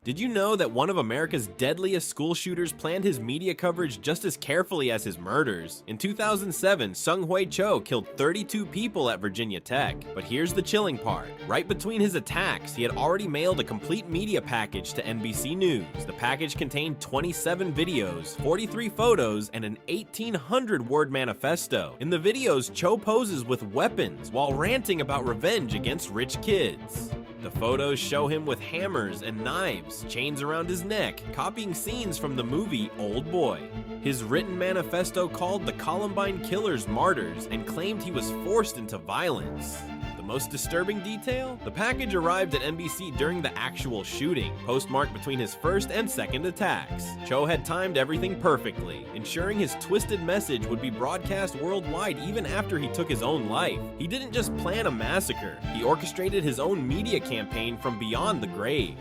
Did you know that one of America's deadliest school shooters planned his media coverage just as carefully as his murders? In 2007, Sung Hui Cho killed 32 people at Virginia Tech. But here's the chilling part. Right between his attacks, he had already mailed a complete media package to NBC News. The package contained 27 videos, 43 photos, and an 1,800-word manifesto. In the videos, Cho poses with weapons while ranting about revenge against rich kids. The photos show him with hammers and knives, chains around his neck, copying scenes from the movie Old Boy. His written manifesto called the Columbine killers martyrs and claimed he was forced into violence. The most disturbing detail? The package arrived at NBC during the actual shooting, postmarked between his first and second attacks. Cho had timed everything perfectly, ensuring his twisted message would be broadcast worldwide even after he took his own life. He didn't just plan a massacre, he orchestrated his own media campaign from beyond the grave.